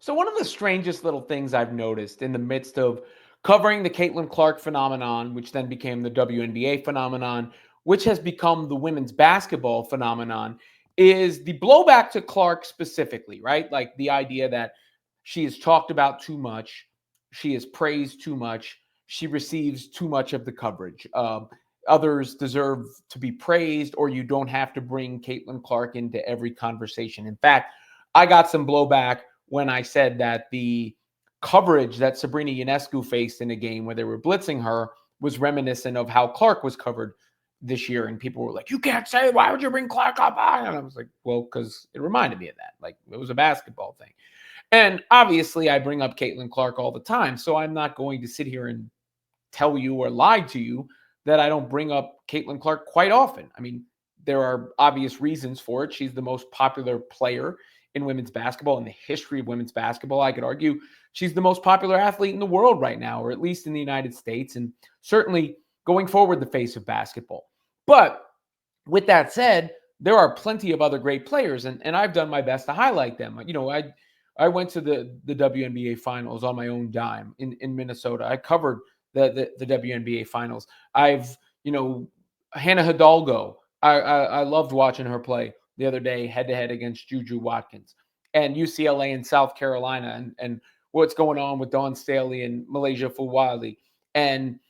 So one of the strangest little things I've noticed in the midst of covering the Caitlin Clark phenomenon, which then became the WNBA phenomenon, which has become the women's basketball phenomenon, is the blowback to Clark specifically, right? Like the idea that she is talked about too much, she is praised too much, she receives too much of the coverage. Others deserve to be praised, or you don't have to bring Caitlin Clark into every conversation. In fact, I got some blowback when I said that the coverage that Sabrina Ionescu faced in a game where they were blitzing her was reminiscent of how Clark was covered this year. And people were like, you can't say, why would you bring Clark up? And I was like, well, because it reminded me of that. Like it was a basketball thing. And obviously, I bring up Caitlin Clark all the time. So I'm not going to sit here and tell you or lie to you that I don't bring up Caitlin Clark quite often. I mean, there are obvious reasons for it. She's the most popular player in women's basketball in the history of women's basketball. I could argue she's the most popular athlete in the world right now, or at least in the United States, and certainly going forward, the face of basketball. But with that said, there are plenty of other great players, and I've done my best to highlight them. I went to the WNBA finals on my own dime in Minnesota. I covered the WNBA finals. I've, Hannah Hidalgo. I loved watching her play the other day head to head against Juju Watkins, and UCLA and South Carolina, and what's going on with Dawn Staley and Malaysia Fulwiley, and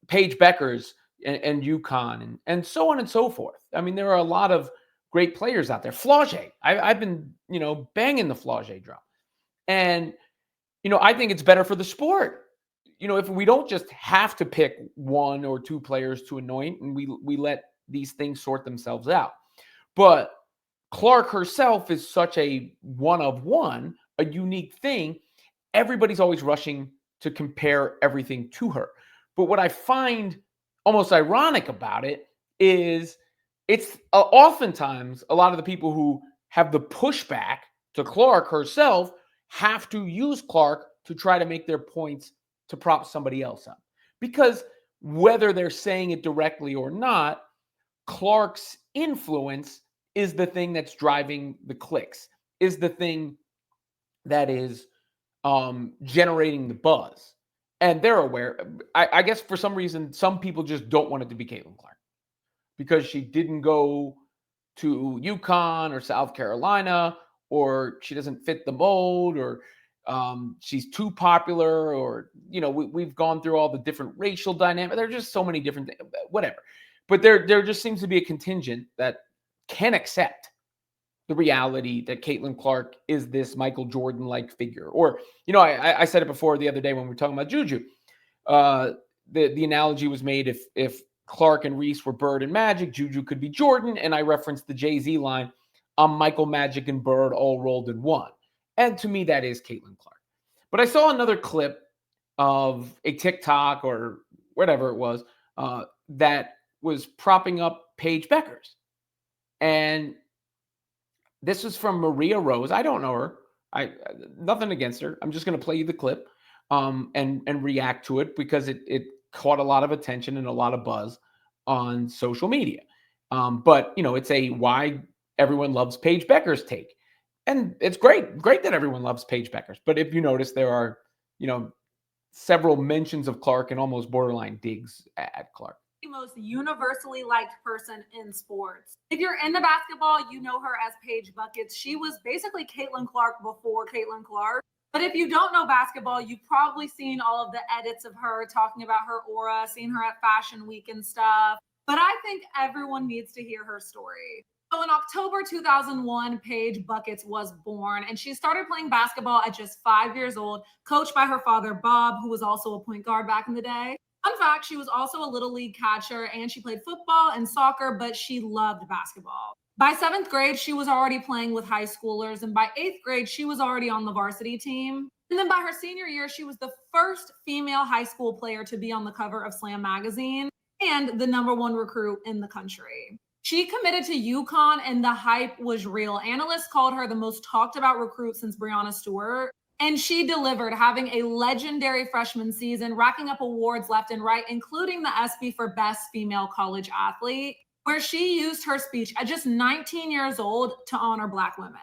Paige Bueckers and UConn, and so on and so forth. I mean, there are a lot of great players out there. Flau'jae, I've been banging the Flau'jae drum, and I think it's better for the sport. If we don't just have to pick one or two players to anoint, and we let these things sort themselves out. But Clark herself is such a one of one, a unique thing. Everybody's always rushing to compare everything to her. But what I find almost ironic about it is it's oftentimes a lot of the people who have the pushback to Clark herself have to use Clark to try to make their points to prop somebody else up. Because whether they're saying it directly or not, Clark's influence is the thing that's driving the clicks, is the thing that is generating the buzz. And they're aware. I guess for some reason, some people just don't want it to be Caitlin Clark because she didn't go to UConn or South Carolina, or she doesn't fit the mold, or she's too popular, or we've gone through all the different racial dynamics. There are just so many different things, whatever. But there just seems to be a contingent that can accept the reality that Caitlin Clark is this Michael Jordan-like figure. Or, I said it before the other day when we were talking about Juju. The analogy was made if Clark and Reese were Bird and Magic, Juju could be Jordan, and I referenced the Jay-Z line, I'm Michael, Magic, and Bird all rolled in one. And to me, that is Caitlin Clark. But I saw another clip of a TikTok or whatever it was that was propping up Paige Bueckers. And this was from Maria Rose. I don't know her. Nothing against her. I'm just going to play you the clip and react to it because it caught a lot of attention and a lot of buzz on social media. But it's a why everyone loves Paige Bueckers take. And it's great that everyone loves Paige Bueckers. But if you notice, there are, several mentions of Clark and almost borderline digs at Clark. The most universally liked person in sports. If you're into basketball, you know her as Paige Buckets. She was basically Caitlin Clark before Caitlin Clark. But if you don't know basketball, you've probably seen all of the edits of her talking about her aura, seen her at Fashion Week and stuff. But I think everyone needs to hear her story. So in October 2001, Paige Buckets was born, and she started playing basketball at just 5 years old, coached by her father, Bob, who was also a point guard back in the day. Fun fact, she was also a little league catcher, and she played football and soccer, but she loved basketball. By 7th grade, she was already playing with high schoolers, and by 8th grade, she was already on the varsity team. And then by her senior year, she was the first female high school player to be on the cover of Slam magazine and the #1 recruit in the country. She committed to UConn, and the hype was real. Analysts called her the most talked about recruit since Breanna Stewart. And she delivered, having a legendary freshman season, racking up awards left and right, including the ESPY for Best Female College Athlete, where she used her speech at just 19 years old to honor Black women.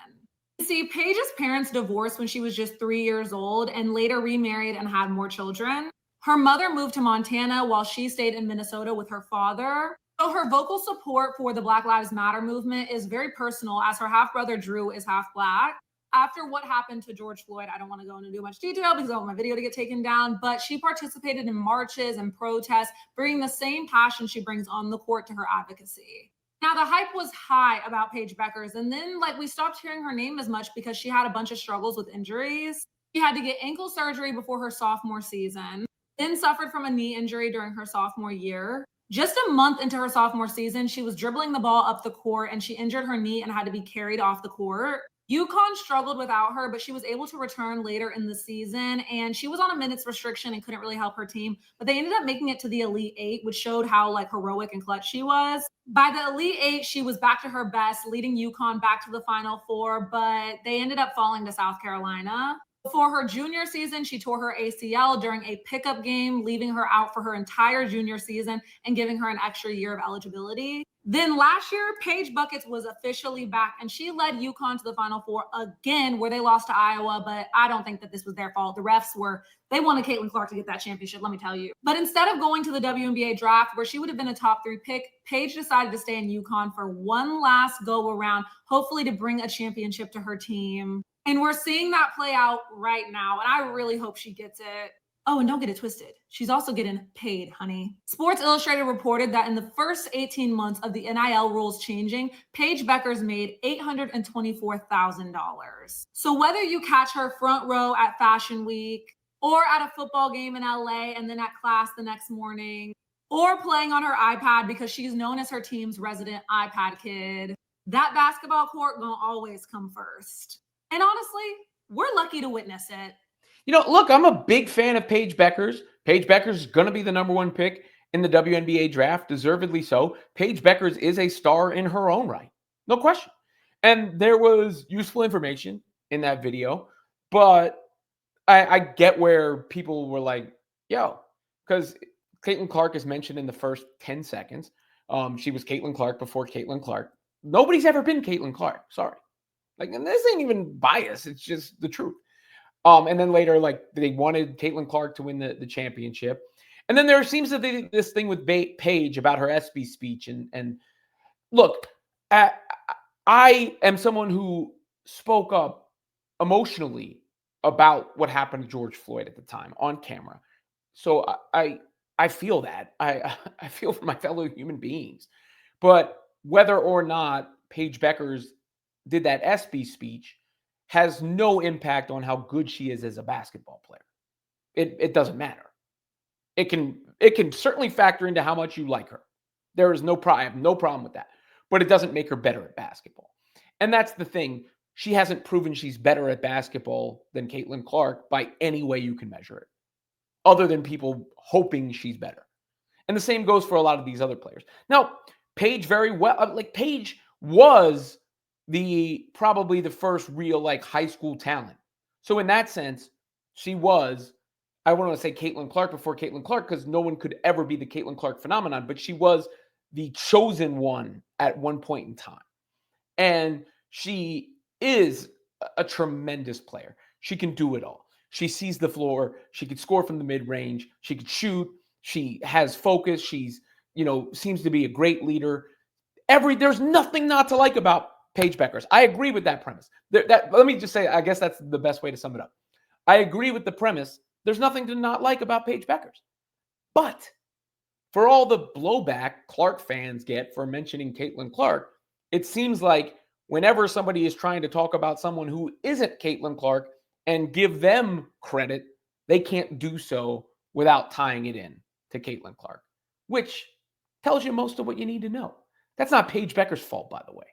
In see, Paige's parents divorced when she was just 3 years old and later remarried and had more children. Her mother moved to Montana while she stayed in Minnesota with her father. So her vocal support for the Black Lives Matter movement is very personal, as her half brother Drew is half Black. After what happened to George Floyd, I don't want to go into too much detail because I want my video to get taken down, but she participated in marches and protests, bringing the same passion she brings on the court to her advocacy. Now, the hype was high about Paige Bueckers, and then we stopped hearing her name as much because she had a bunch of struggles with injuries. She had to get ankle surgery before her sophomore season, then suffered from a knee injury during her sophomore year. Just a month into her sophomore season, she was dribbling the ball up the court and she injured her knee and had to be carried off the court. UConn struggled without her, but she was able to return later in the season, and she was on a minutes restriction and couldn't really help her team. But they ended up making it to the Elite Eight, which showed how heroic and clutch she was. By the Elite Eight, she was back to her best, leading UConn back to the Final Four, but they ended up falling to South Carolina. For her junior season, she tore her ACL during a pickup game, leaving her out for her entire junior season and giving her an extra year of eligibility. Then last year, Paige Bueckers was officially back, and she led UConn to the Final Four again, where they lost to Iowa, but I don't think that this was their fault. The refs they wanted Caitlin Clark to get that championship, let me tell you. But instead of going to the WNBA draft, where she would have been a top 3 pick, Paige decided to stay in UConn for one last go around, hopefully to bring a championship to her team. And we're seeing that play out right now, and I really hope she gets it. Oh, and don't get it twisted. She's also getting paid, honey. Sports Illustrated reported that in the first 18 months of the NIL rules changing, Paige Bueckers made $824,000. So whether you catch her front row at Fashion Week, or at a football game in LA and then at class the next morning, or playing on her iPad because she's known as her team's resident iPad kid, that basketball court gonna always come first. And honestly, we're lucky to witness it. Look, I'm a big fan of Paige Bueckers. Paige Bueckers is going to be the number 1 pick in the WNBA draft, deservedly so. Paige Bueckers is a star in her own right. No question. And there was useful information in that video, but I get where people were like, yo, because Caitlin Clark is mentioned in the first 10 seconds. She was Caitlin Clark before Caitlin Clark. Nobody's ever been Caitlin Clark. Sorry. And this ain't even bias. It's just the truth. And then later, they wanted Caitlin Clark to win the championship. And then there seems to be this thing with Paige about her ESPY speech. And look, I am someone who spoke up emotionally about what happened to George Floyd at the time on camera. So I feel that. I feel for my fellow human beings. But whether or not Paige Bueckers did that ESPY speech has no impact on how good she is as a basketball player. It doesn't matter. It can certainly factor into how much you like her. There is I have no problem with that. But it doesn't make her better at basketball. And that's the thing. She hasn't proven she's better at basketball than Caitlin Clark by any way you can measure it, other than people hoping she's better. And the same goes for a lot of these other players. Now, Paige Paige was probably the first real high school talent. So in that sense, she was, I want to say Caitlin Clark before Caitlin Clark, because no one could ever be the Caitlin Clark phenomenon, but she was the chosen one at one point in time. And she is a tremendous player. She can do it all. She sees the floor. She could score from the mid-range. She could shoot. She has focus. She's, seems to be a great leader. There's nothing not to like about Paige Bueckers. I agree with that premise. Let me just say, I guess that's the best way to sum it up. I agree with the premise. There's nothing to not like about Paige Bueckers. But for all the blowback Clark fans get for mentioning Caitlin Clark, it seems like whenever somebody is trying to talk about someone who isn't Caitlin Clark and give them credit, they can't do so without tying it in to Caitlin Clark, which tells you most of what you need to know. That's not Paige Bueckers' fault, by the way.